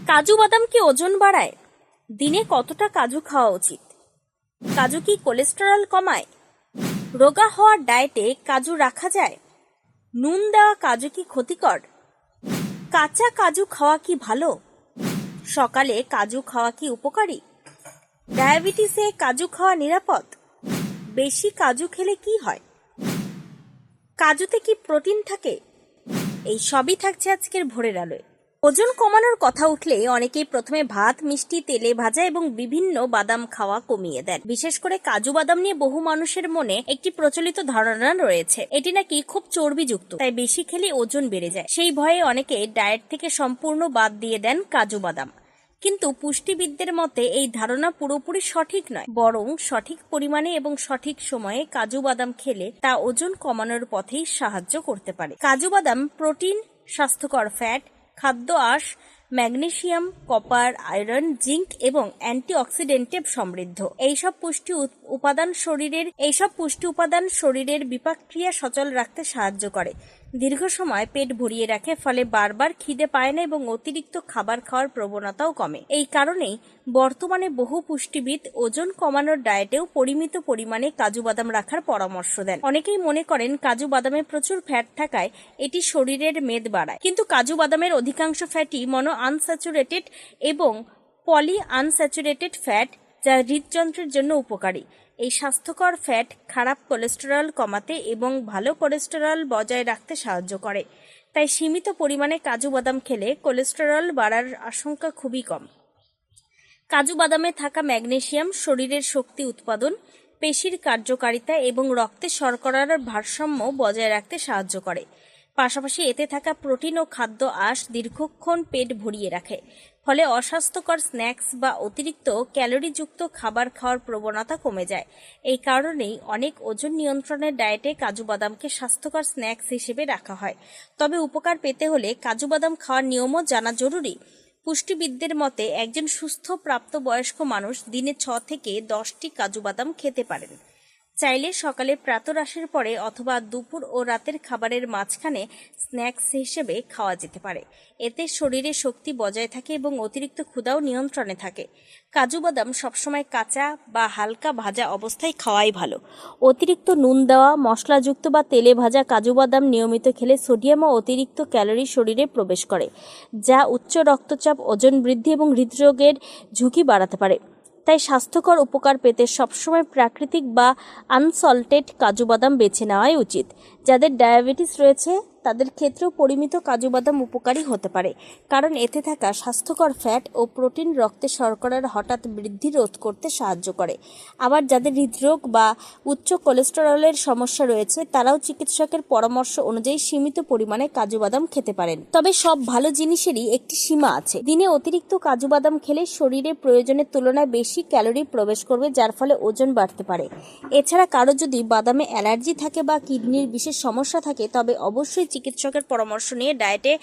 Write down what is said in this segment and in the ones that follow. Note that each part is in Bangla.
কাজু বাদাম কি ওজন বাড়ায়? দিনে কতটা কাজু খাওয়া উচিত? কাজু কি কোলেস্টেরল কমায়? রোগা হওয়ার ডায়েটে কাজু রাখা যায়? নুন দেওয়া কাজু কি ক্ষতিকর? কাঁচা কাজু খাওয়া কি ভালো? সকালে কাজু খাওয়া কি উপকারী? ডায়াবেটিসে কাজু খাওয়া নিরাপদ? বেশি কাজু খেলে কি হয়? কাজুতে কি প্রোটিন থাকে? এই সবই থাকছে আজকের ভোরের আলোয়। ওজন কমানোর কথা উঠলে অনেকেই প্রথমে ভাত, মিষ্টি, তেলে ভাজা এবং বিভিন্ন বাদাম খাওয়া কমিয়ে দেন। বিশেষ করে কাজু বাদাম নিয়ে বহু মানুষের মনে একটি প্রচলিত ধারণা রয়েছে, এটি নাকি খুব চর্বিযুক্ত, তাই বেশি খেলে ওজন বেড়ে যায়। সেই ভয়ে অনেকে ডায়েট থেকে সম্পূর্ণ বাদ দিয়ে দেন কাজু বাদাম। কিন্তু পুষ্টিবিদদের মতে এই ধারণা পুরোপুরি সঠিক নয়, বরং সঠিক পরিমাণে এবং সঠিক সময়ে কাজু বাদাম খেলে তা ওজন কমানোর পথেই সাহায্য করতে পারে। কাজু বাদাম প্রোটিন, স্বাস্থ্যকর ফ্যাট, খাদ্য আঁশ, ম্যাগনেসিয়াম, কপার, আয়রন, জিঙ্ক এবং অ্যান্টিঅক্সিডেন্টে সমৃদ্ধ। এইসব পুষ্টি উপাদান শরীরের বিপাক ক্রিয়া সচল রাখতে সাহায্য করে, দীর্ঘ সময় পেট ভরিয়ে রাখে, ফলে বারবার খিদে পায় না এবং অতিরিক্ত খাবার খাওয়ার প্রবণতাও কমে। এই কারণেই বর্তমানে বহু পুষ্টিবিদ ওজন কমানোর ডায়েটেও পরিমিত পরিমাণে কাজু বাদাম রাখার পরামর্শ দেন। অনেকেই মনে করেন কাজু বাদামে প্রচুর ফ্যাট থাকায় এটি শরীরের মেদ বাড়ায়, কিন্তু কাজু বাদামের অধিকাংশ ফ্যাটই মনো আনস্যাচুরেটেড এবং পলি আনস্যাচুরেটেড ফ্যাট, যা হৃদযন্ত্রের জন্য উপকারী। এই স্বাস্থ্যকর ফ্যাট খারাপ কোলেস্টেরল কমাতে এবং ভালো কোলেস্টেরল বজায় রাখতে সাহায্য করে। তাই সীমিত পরিমাণে কাজু বাদাম খেলে কোলেস্টেরল বাড়ার আশঙ্কা খুবই কম। কাজু বাদামে থাকা ম্যাগনেসিয়াম শরীরের শক্তি উৎপাদন, পেশির কার্যকারিতা এবং রক্তে শর্করার ভারসাম্য বজায় রাখতে সাহায্য করে। পাশাপাশি এতে থাকা প্রোটিন ও খাদ্য আঁশ দীর্ঘক্ষণ পেট ভরিয়ে রাখে, ফলে অস্বাস্থ্যকর স্ন্যাক্স বা অতিরিক্ত ক্যালোরিযুক্ত খাবার খাওয়ার প্রবণতা কমে যায়। এই কারণেই অনেক ওজন নিয়ন্ত্রণের ডায়েটে কাজু বাদামকে স্বাস্থ্যকর স্ন্যাক্স হিসেবে রাখা হয়। তবে উপকার পেতে হলে কাজু বাদাম খাওয়ার নিয়মও জানা জরুরি। পুষ্টিবিদদের মতে একজন সুস্থ প্রাপ্তবয়স্ক মানুষ দিনে 6 থেকে 10টি কাজু বাদাম খেতে পারেন। চাইলে সকালে প্রাতরাশের পরে অথবা দুপুর ও রাতের খাবারের মাঝখানে স্ন্যাক্স হিসেবে খাওয়া যেতে পারে। এতে শরীরে শক্তি বজায় থাকে এবং অতিরিক্ত ক্ষুধাও নিয়ন্ত্রণে থাকে। কাজু বাদাম সবসময় কাঁচা বা হালকা ভাজা অবস্থায় খাওয়াই ভালো। অতিরিক্ত নুন দেওয়া, মশলাযুক্ত বা তেলে ভাজা কাজু বাদাম নিয়মিত খেলে সোডিয়াম ও অতিরিক্ত ক্যালোরি শরীরে প্রবেশ করে, যা উচ্চ রক্তচাপ, ওজন বৃদ্ধি এবং হৃদরোগের ঝুঁকি বাড়াতে পারে। তাই স্বাস্থ্যকর উপকার পেতে সবসময় প্রাকৃতিক বা আনসল্টেড কাজু বাদাম বেছে নেওয়াই উচিত। যাদের ডায়াবেটিস রয়েছে তাদের ক্ষেত্রেও পরিমিত কাজু বাদাম উপকারী হতে পারে, কারণ এতে থাকা স্বাস্থ্যকর ফ্যাট ও প্রোটিন রক্তে শর্করার হঠাৎ বৃদ্ধি রোধ করতে সাহায্য করে। আবার যাদের হৃদরোগ বা উচ্চ কোলেস্টেরলের সমস্যা রয়েছে তারাও চিকিৎসকের পরামর্শ অনুযায়ী সীমিত পরিমাণে কাজু বাদাম খেতে পারেন। তবে সব ভালো জিনিসেরই একটি সীমা আছে। দিনে অতিরিক্ত কাজু বাদাম খেলে শরীরে প্রয়োজনের তুলনায় বেশি ক্যালোরি প্রবেশ করবে, যার ফলে ওজন বাড়তে পারে। এছাড়া কারো যদি বাদামে অ্যালার্জি থাকে বা কিডনির বিশেষ সমস্যা থাকে তবে অবশ্যই চিকিৎসকের পরামর্শ নিয়ে ডায়েটে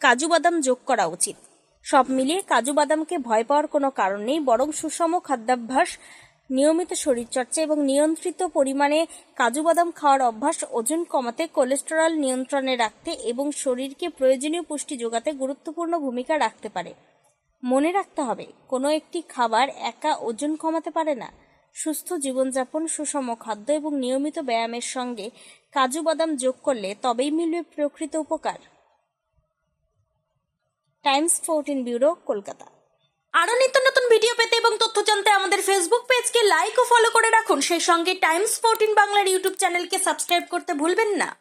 কাজু বাদাম যোগ করা উচিত। সব মিলিয়ে কাজু বাদামকে ভয় পাওয়ার কোনো কারণ নেই, বরং সুষম খাদ্যাভ্যাস, নিয়মিত শরীরচর্চা এবং নিয়ন্ত্রিত পরিমাণে কাজু বাদাম খাওয়ার অভ্যাস ওজন কমাতে, কোলেস্টেরল নিয়ন্ত্রণে রাখতে এবং শরীরকে প্রয়োজনীয় পুষ্টি যোগাতে গুরুত্বপূর্ণ ভূমিকা রাখতে পারে। মনে রাখতে হবে, কোনো একটি খাবার একা ওজন কমাতে পারে না। সুস্থ জীবনযাপন, সুষম খাদ্য এবং নিয়মিত ব্যায়ামের সঙ্গে কাজু বাদাম যোগ করলে তবেই মিলবে প্রকৃত উপকার। Times 14 bureau, Kolkata. আরও নিত্য নতুন ভিডিও পেতে এবং তথ্য জানতে আমাদের ফেসবুক পেজকে লাইক ও ফলো করে রাখুন। সেই সঙ্গে টাইমস 14 বাংলার ইউটিউব চ্যানেলকে সাবস্ক্রাইব করতে ভুলবেন না।